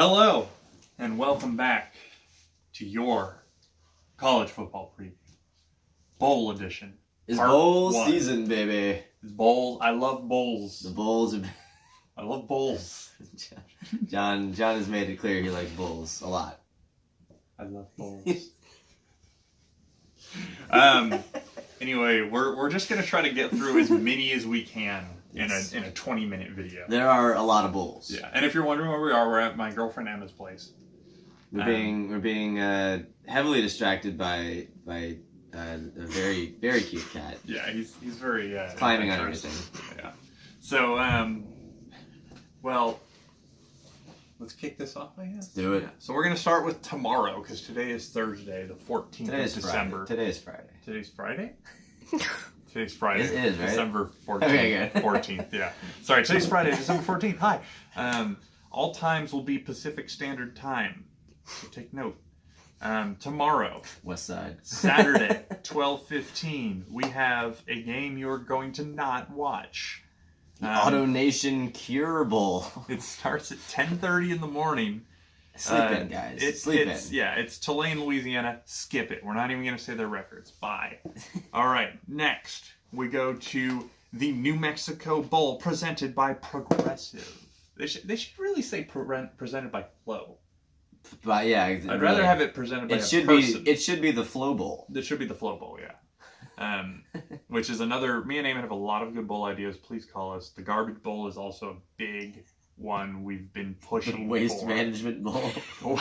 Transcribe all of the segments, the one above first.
Hello, and welcome back to your college football preview. Bowl edition. It's bowl season, baby. It's bowl. I love bowls. The bowls are... I love bowls. John has made it clear he likes bowls a lot. I love bowls. Anyway, we're just gonna try to get through as many as we can in a 20-minute video. There are a lot of bowls. Yeah, and if you're wondering where we are, we're at my girlfriend Emma's place. We're being heavily distracted by a very, very cute cat. Yeah, he's very climbing on everything. Yeah. So well, let's kick this off, I guess. Let's do it. Yeah. So we're gonna start with tomorrow because today is Thursday, the 14th of December. Today is Friday. Today's Friday. Today's Friday. It is, right? December 14th. Okay, good. 14th. Yeah. Sorry. Today's Friday, December 14th. Hi. All times will be Pacific Standard Time. So take note. Tomorrow, West Side. Saturday, 12:15, we have a game you're going to not watch. The Auto Nation Cure Bowl. It starts at 10:30 in the morning. Sleep in, guys. Sleep in. Yeah, it's Tulane, Louisiana. Skip it. We're not even going to say their records. Bye. All right, next we go to the New Mexico Bowl presented by Progressive. They should really say presented by Flow. But yeah, I'd rather have it presented by a person. It should be the Flow Bowl. It should be the Flow Bowl, yeah. Which is another. Me and Eamon have a lot of good bowl ideas. Please call us. The Garbage Bowl is also a big one we've been pushing. The Waste Management Bowl.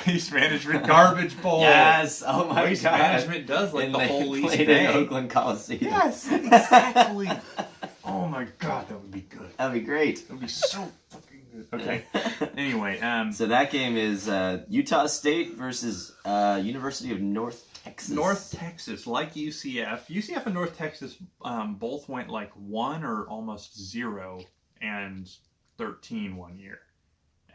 Waste Management Garbage Bowl. Yes. Oh my Waste God. Management does like the whole East played Bay. in Oakland Coliseum. Yes, exactly. Oh my God, that would be good. That'd be great. That would be so fucking good. Okay. Anyway, so that game is Utah State versus University of North Texas. North Texas, like UCF. UCF and North Texas both went like 1 or almost 0 and 13 one year.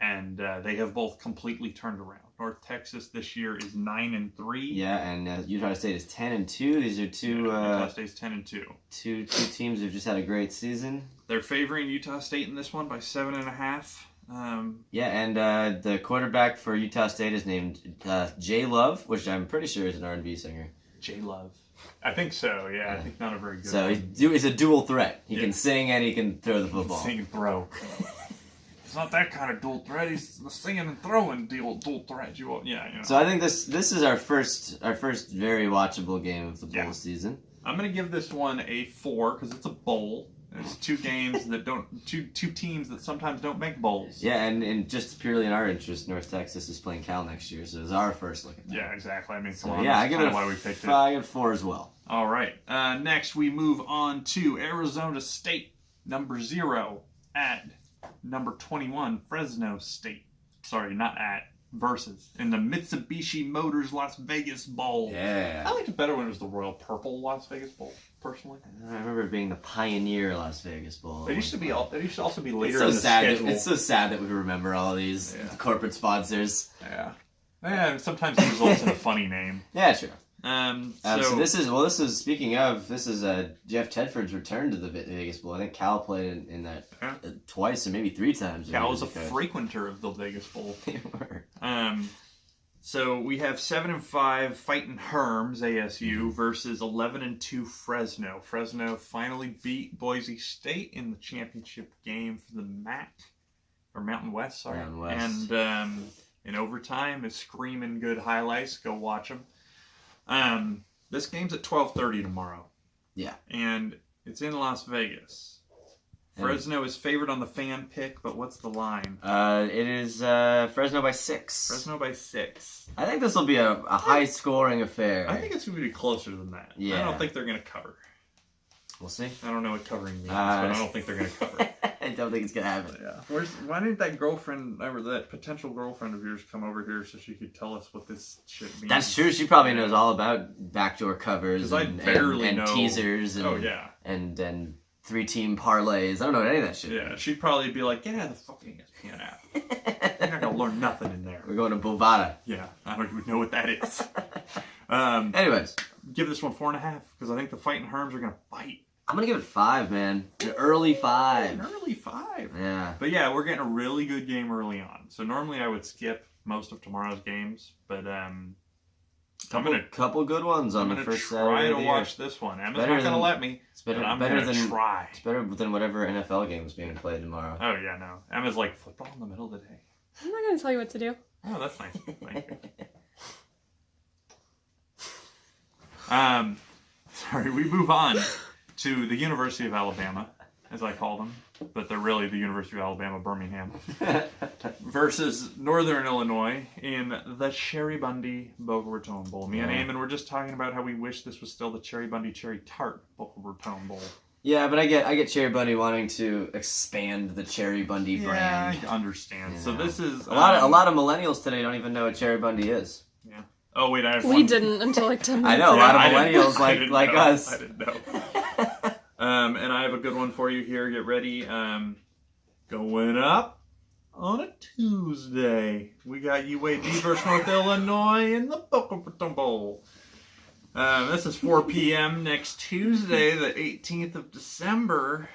And they have both completely turned around. North Texas this year is 9-3. Yeah, and Utah State is 10-2. These are two. Utah State's 10-2. Two teams who've just had a great season. They're favoring Utah State in this one by 7.5. Yeah, and the quarterback for Utah State is named J Love, which I'm pretty sure is an R&B singer. J Love. I think so. Yeah, I think not a very good. So he's a dual threat. He can sing and he can throw the football. Sing and throw. It's not that kind of dual threat. He's the singing and throwing dual threat. You know. So I think this is our first very watchable game of the bowl season. I'm gonna give this one a 4 because it's a bowl. There's two games that two teams that sometimes don't make bowls. Yeah, and just purely in our interest, North Texas is playing Cal next year, so it's our first look at that. Yeah, exactly. I mean, so yeah, I give it why we picked it. I give it 4 as well. All right. Next, we move on to Arizona State, number 0 at number 21, Fresno State. Sorry, not at. Versus in the Mitsubishi Motors Las Vegas Bowl. Yeah. I liked it better when it was the Royal Purple Las Vegas Bowl, personally. I remember it being the Pioneer Las Vegas Bowl. It used to also be later so in the schedule. It's so sad that we remember all these corporate sponsors. Yeah. Yeah, sometimes it results in a funny name. Yeah, true. So this is speaking of, this is Jeff Tedford's return to the Vegas Bowl. I think Cal played in that twice or maybe 3 times. Cal was a frequenter of the Vegas Bowl. They were. So we have 7-5 Fighting Herms ASU versus 11-2 Fresno. Fresno finally beat Boise State in the championship game for the MAC or Mountain West. Sorry, Mountain West. And in overtime is screaming good highlights. Go watch them. This game's at 12:30 tomorrow. Yeah. And it's in Las Vegas. Fresno is favored on the fan pick, but what's the line? It is Fresno by 6. Fresno by 6. I think this will be a high-scoring affair. I think it's going to be closer than that. Yeah. I don't think they're going to cover. We'll see. I don't know what covering means, but I don't think they're going to cover. I don't think it's going to happen. Yeah. Why didn't that potential girlfriend of yours come over here so she could tell us what this shit means? That's true. She probably knows all about backdoor covers and teasers and 3-team parlays. I don't know any of that shit. Yeah, she'd probably be like, get out of the fucking ESPN app. You're not going to learn nothing in there. We're going to Bovada. Yeah, I don't even know what that is. Anyways. Give this one 4.5 because I think the Fighting Herms are going to fight. I'm going to give it 5, man. An early 5. An early 5. Yeah. But yeah, we're getting a really good game early on. So normally I would skip most of tomorrow's games, but I'm couple good ones on the first Saturday. I'm gonna try to watch this one. Emma's not gonna let me. It's better try. It's better than whatever NFL game is being played tomorrow. Oh yeah, no. Emma's like football in the middle of the day. I'm not gonna tell you what to do. Oh, that's nice. Thank you. Sorry, we move on to the University of Alabama, as I call them, but they're really the University of Alabama, Birmingham, versus Northern Illinois in the Cherry Bundy Boca Raton Bowl. Me and Eamon were just talking about how we wish this was still the Cherry Bundy Cherry Tart Boca Raton Bowl. Yeah, but I get Cherry Bundy wanting to expand the Cherry Bundy brand. Yeah, I understand. Yeah. So this is a lot of millennials today don't even know what Cherry Bundy is. Yeah. Oh wait, we didn't until like 10 minutes. I know a lot of millennials like us. I didn't know. And I have a good one for you here. Get ready. Going up on a Tuesday, we got UAB versus North Illinois in the Boca Raton Bowl. This is 4 p.m. next Tuesday, the 18th of December.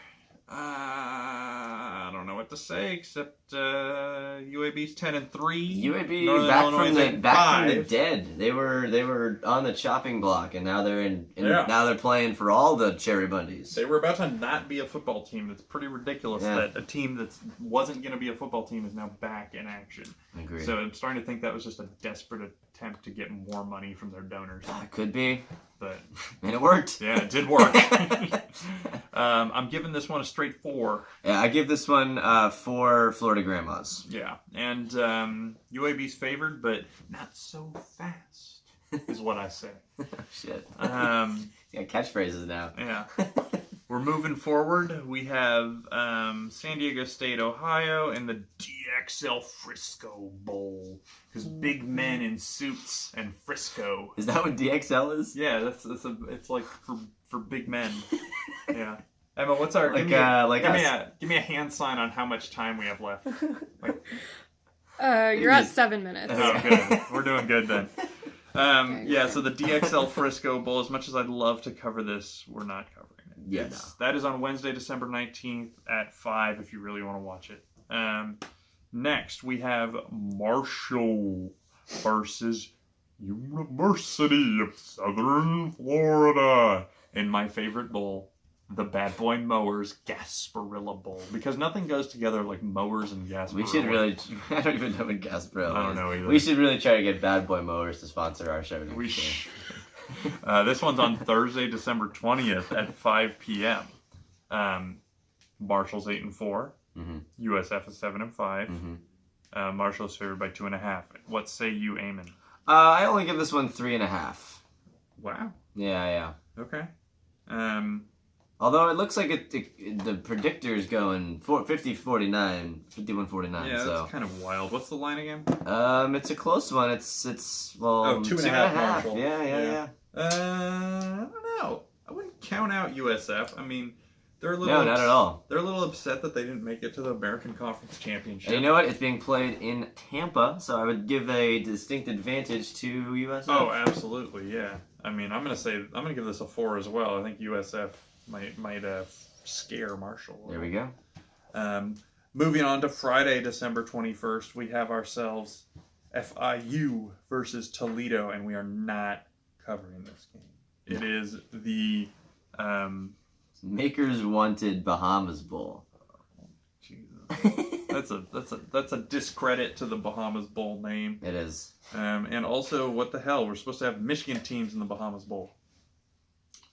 I don't know what to say except UAB's 10-3. UAB back from the dead. They were on the chopping block, and now they're now they're playing for all the Cherry Bundies. They were about to not be a football team. It's pretty ridiculous that a team that wasn't going to be a football team is now back in action. I agree. So I'm starting to think that was just a desperate attempt to get more money from their donors. Could be. But and it worked. Yeah, it did work. I'm giving this one a straight 4. Yeah, I give this one 4 Florida Grandmas. Yeah, and UAB's favored, but not so fast, is what I say. Shit. Yeah, catchphrases now. Yeah. We're moving forward. We have San Diego State, Ohio, and the DXL Frisco Bowl. Because big men in suits and Frisco. Is that what DXL is? Yeah, it's like for big men. Yeah. Emma, what's our give me a hand sign on how much time we have left. You're at 7 minutes. Oh, good. We're doing good then. Okay. Yeah, so the DXL Frisco Bowl, as much as I'd love to cover this, we're not covering it. Yes. That is on Wednesday, December 19th at 5 if you really want to watch it. Next, we have Marshall versus University of Southern Florida in my favorite bowl, the Bad Boy Mowers Gasparilla Bowl, because nothing goes together like mowers and Gasparilla. We should really, I don't even know what Gasparilla is. I don't know either. We should really try to get Bad Boy Mowers to sponsor our show. We should. This one's on Thursday, December 20th at 5 p.m. Marshall's 8-4. Mm-hmm. USF is 7-5. Mm-hmm. Marshall's favored by 2.5. What say you, Eamon? I only give this one 3.5. Wow. Yeah. Okay. Although it looks like the predictor's going 51-49. Yeah, so. That's kind of wild. What's the line again? It's a close one. It's 2.5 Marshall. Yeah. I don't know. I wouldn't count out USF. I mean, they're a little no, not at all. They're a little upset that they didn't make it to the American Conference Championship. And you know what? It's being played in Tampa, so I would give a distinct advantage to USF. Oh, absolutely, yeah. I mean, I'm gonna give this a 4 as well. I think USF might scare Marshall. There we go. Moving on to Friday, December 21st, we have ourselves FIU versus Toledo, and we are not covering this game. It is the Makers Wanted Bahamas Bowl. Jesus, that's a discredit to the Bahamas Bowl name. It is. And also, what the hell? We're supposed to have Michigan teams in the Bahamas Bowl.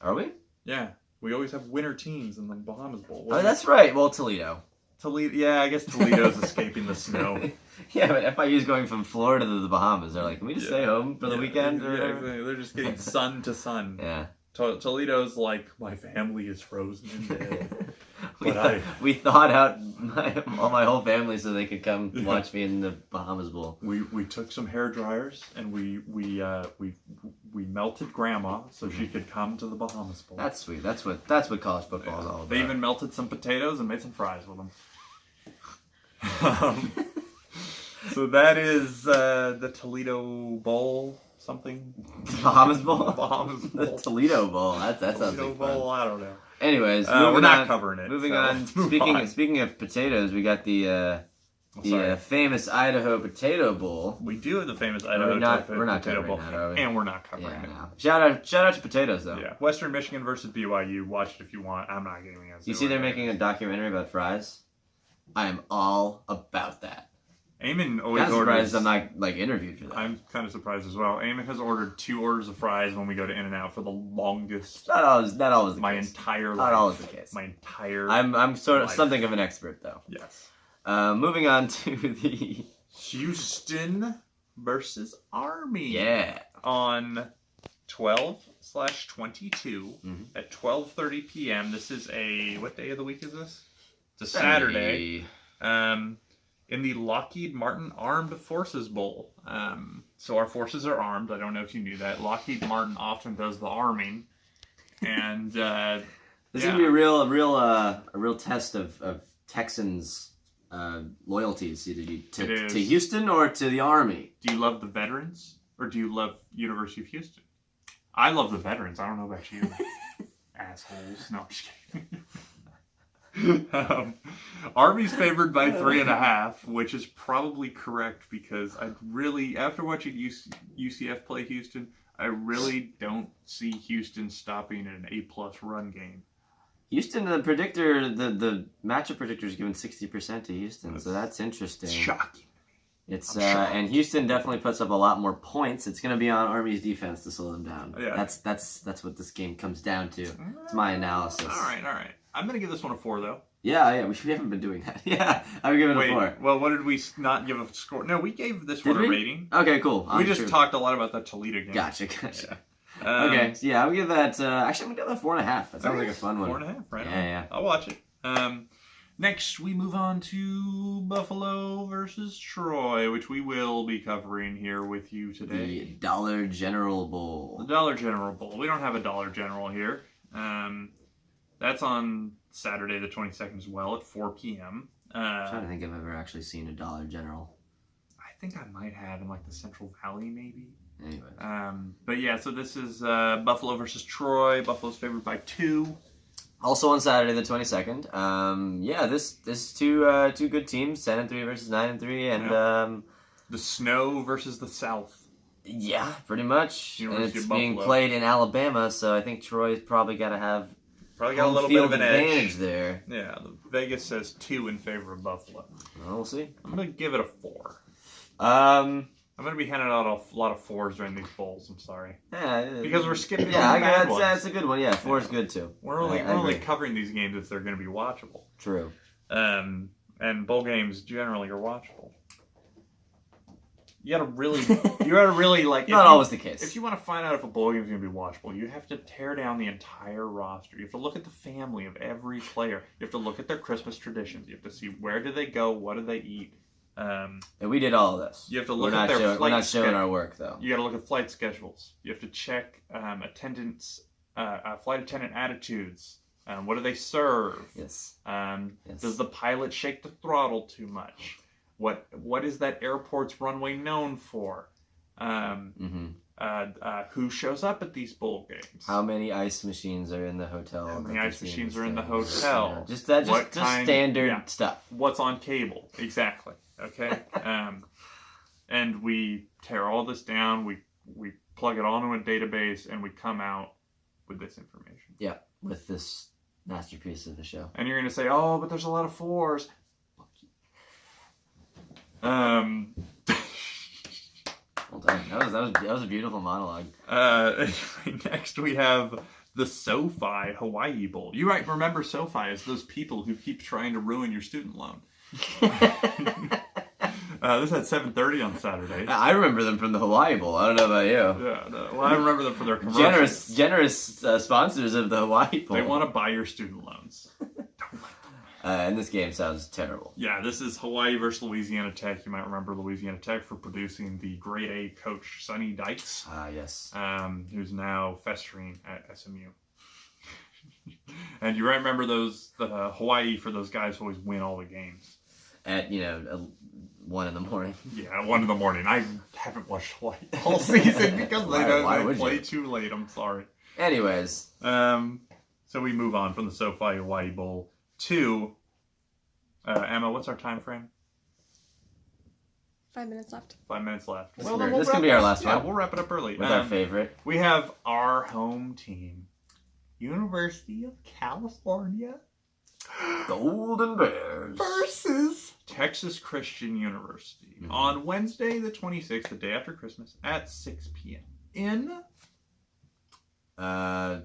Are we? Yeah, we always have winter teams in the Bahamas Bowl. Oh, that's right. Well, Toledo. Yeah, I guess Toledo's escaping the snow. Yeah, but FIU's going from Florida to the Bahamas. They're like, can we just stay home for the weekend? Yeah, exactly. They're just getting sun to sun. Yeah. Toledo's like, my family is frozen in dead. we thawed out my whole family so they could come watch me in the Bahamas Bowl. We took some hair dryers and we melted Grandma so she could come to the Bahamas Bowl. That's sweet. That's what college football is all about. They even melted some potatoes and made some fries with them. So that is the Toledo Bowl. Something Bahamas Bowl. Bahamas Bowl. The Toledo Bowl. That sounds like fun. Bowl. I don't know. Anyways, we're not covering it. Moving on. Speaking of potatoes, we got the The famous Idaho Potato Bowl. We do have the famous Idaho Potato Bowl. That, are we? And we're not covering it. No. Shout out to potatoes, though. Yeah. Western Michigan versus BYU. Watch it if you want. I'm not getting it. You see they're making a documentary about fries? I am all about that. Eamon always orders. I'm not interviewed for that. I'm kind of surprised as well. Eamon has ordered 2 orders of fries when we go to In-N-Out for the longest. Not always the case. Entire life. Not always the case. My entire. I'm sort of life. something of an expert, though. Yes. Moving on to the Houston versus Army. Yeah. On 12/22 at 12:30 p.m. This is what day of the week is this? It's a Saturday. In the Lockheed Martin Armed Forces Bowl. So our forces are armed. I don't know if you knew that. Lockheed Martin often does the arming, and this is gonna be a real test of Texans' loyalties, either to Houston or to the Army. Do you love the veterans or do you love University of Houston? I love the veterans. I don't know about you, assholes. No, I'm just kidding. Army's favored by 3.5, which is probably correct because after watching UCF play Houston, I really don't see Houston stopping at an A+ run game. Houston, the matchup predictor is giving 60% to Houston, so that's interesting. It's shocking. It's and Houston definitely puts up a lot more points. It's going to be on Army's defense to slow them down. Yeah. That's what this game comes down to. It's my analysis. All right. I'm going to give this one a 4, though. Yeah, we haven't been doing that. Yeah, I would give it a 4. Well, what did we not give a score? No, we gave this one a rating. Okay, cool. We just talked a lot about that Toledo game. Gotcha. Yeah. Okay, so yeah, I would give that, actually I'm going to give that 4.5. That sounds like a fun one. 4.5, right? Yeah. I'll watch it. Next, we move on to Buffalo versus Troy, which we will be covering here with you today. The Dollar General Bowl. The Dollar General Bowl. We don't have a Dollar General here. That's on Saturday the 22nd as well at 4 p.m. I'm trying to think if I've ever actually seen a Dollar General. I think I might have in the Central Valley maybe. Anyways. But yeah, so this is Buffalo versus Troy. Buffalo's favored by 2. Also on Saturday the 22nd. This two good teams, 10-3 versus 9-3, and the snow versus the South. Yeah, pretty much. University and it's of being played in Alabama, so I think Troy's probably got a little bit of an advantage there. Yeah, Vegas says 2 in favor of Buffalo. Well, we'll see. I'm gonna give it a 4. I'm going to be handing out a lot of 4s during these bowls. I'm sorry. Yeah, because we're skipping. Yeah, that's a good one. Yeah, 4 is good too. We're only covering these games if they're going to be watchable. True. And bowl games generally are watchable. You gotta really Not always the case. If you want to find out if a bowl game is going to be watchable, you have to tear down the entire roster. You have to look at the family of every player. You have to look at their Christmas traditions. You have to see where do they go, what do they eat. And we did all of this. You have to look at their flight. We're not showing our work, though. You got to look at flight schedules. You have to check attendance, flight attendant attitudes. What do they serve? Yes. Does the pilot shake the throttle too much? What is that airport's runway known for? Who shows up at these bowl games? How many ice machines are in the hotel? How many ice machines are in the hotel? Just standard stuff. What's on cable? Exactly. Okay. And we tear all this down. We plug it all into a database, and we come out with this information. Yeah, with this masterpiece of the show. And you're going to say, "Oh, but there's a lot of 4s." Fuck you. Well done. That was a beautiful monologue. Next we have the SoFi Hawaii Bowl. You might remember SoFi as those people who keep trying to ruin your student loan. This is at 7:30 on Saturday. I remember them from the Hawaii Bowl. I don't know about you. Yeah, well, I remember them for their commercials. Generous sponsors of the Hawaii Bowl. They want to buy your student loans. And this game sounds terrible. Yeah, this is Hawaii versus Louisiana Tech. You might remember Louisiana Tech for producing the grade A coach Sonny Dykes. Yes. Who's now festering at SMU. And you might remember the Hawaii for those guys who always win all the games. At 1 in the morning. Yeah, 1 in the morning. I haven't watched Hawaii all season because they play too late. I'm sorry. Anyways. So we move on from the SoFi Hawaii Bowl to Emma. What's our time frame? 5 minutes left. 5 minutes left. This can be our last one. Yeah, we'll wrap it up early. With our favorite. We have our home team, University of California. Golden Bears. Versus Texas Christian University on Wednesday the 26th, the day after Christmas, at 6 p.m. in...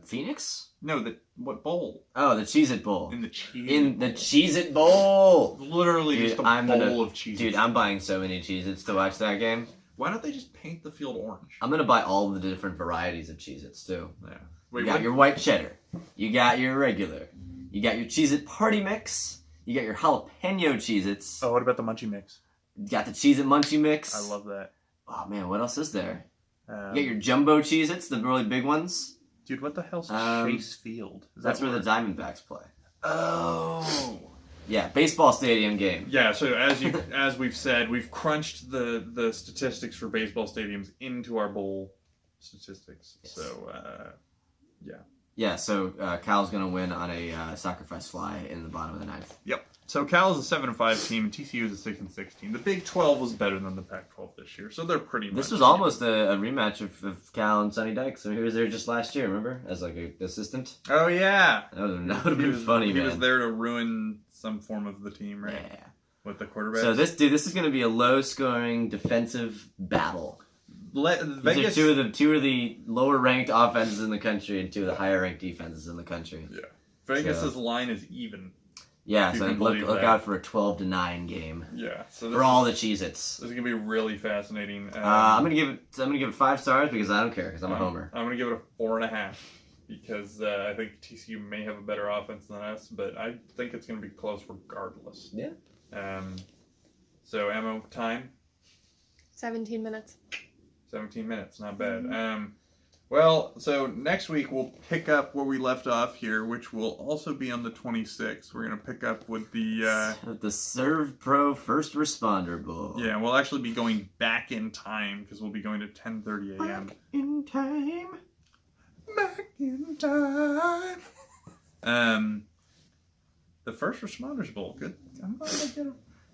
Phoenix? No, what bowl? Oh, the Cheez-It Bowl. In the Cheez-It In the Cheez-It Bowl! Literally dude, just a bowl of Cheez-Its. Dude, I'm buying so many Cheez-Its to watch that game. Why don't they just paint the field orange? I'm gonna buy all the different varieties of Cheez-Its, too. Yeah. You got your white cheddar. You got your regular. You got your Cheez-It Party Mix. You got your jalapeno Cheez-Its. Oh, what about the Munchie Mix? You got the Cheez-It Munchie Mix. I love that. Oh, man, what else is there? You got your Jumbo Cheez-Its, the really big ones. Dude, what the hell's Chase Field? That's where the Diamondbacks play. Oh. Yeah, baseball stadium game. Yeah, so as we've said, we've crunched the statistics for baseball stadiums into our bowl statistics. Yes. So, yeah. Yeah, so Cal's going to win on a sacrifice fly in the bottom of the ninth. Yep. So Cal is a 7-5 team, and TCU is a 6-6 team. The Big 12 was better than the Pac-12 this year, so they're pretty much... This was almost a rematch of Cal and Sonny Dykes. So he was there just last year, remember? As like an assistant. Oh, yeah. That would have been funny, man. He was there to ruin some form of the team, right? Yeah. With the quarterback. So this is going to be a low-scoring defensive battle. Vegas... These are two of the lower-ranked offenses in the country and two of the higher-ranked defenses in the country. Yeah. Vegas's line is even. Yeah, so look out for a 12-9 game. Yeah, so for all the Cheez-Its. This is gonna be really fascinating. I'm gonna give it 5 stars because I don't care because I'm a homer. I'm gonna give it a 4.5 because I think TCU may have a better offense than us, but I think it's gonna be close regardless. Yeah. So ammo time. 17 minutes. 17 minutes, not bad. Well, so next week we'll pick up where we left off here, which will also be on the 26th. We're going to pick up with the Serve Pro First Responder Bowl. Yeah, we'll actually be going back in time because we'll be going to 10:30 a.m. Back in time. Back in time. The First Responders Bowl. Good. I'm glad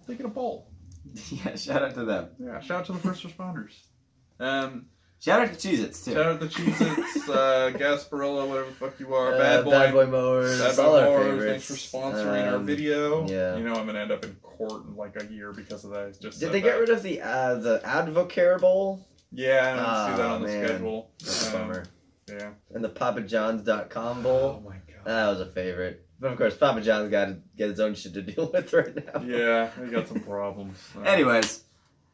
they get a bowl. Yeah, shout out to them. Yeah, shout out to the first responders. Shout out to Cheez-Its, too. Shout out to Cheez-Its, Gasparilla, whatever the fuck you are, Bad Boy Mowers, Bad all Boy our Mowers, favorites. thanks for sponsoring our video. Yeah. You know I'm going to end up in court in like a year because of that. Did they get rid of the Advocare Bowl? Yeah, I don't see that on the schedule. That's a bummer. Yeah. And the PapaJohns.com Bowl? Oh my god. That was a favorite. But of course, Papa John's got to get his own shit to deal with right now. Yeah, he got some problems. Anyways,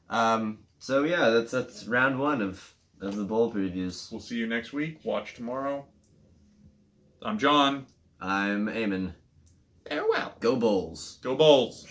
so yeah, that's round 1 of the bowl previews. We'll see you next week. Watch tomorrow. I'm John. I'm Eamon. Farewell. Go Bulls. Go Bulls.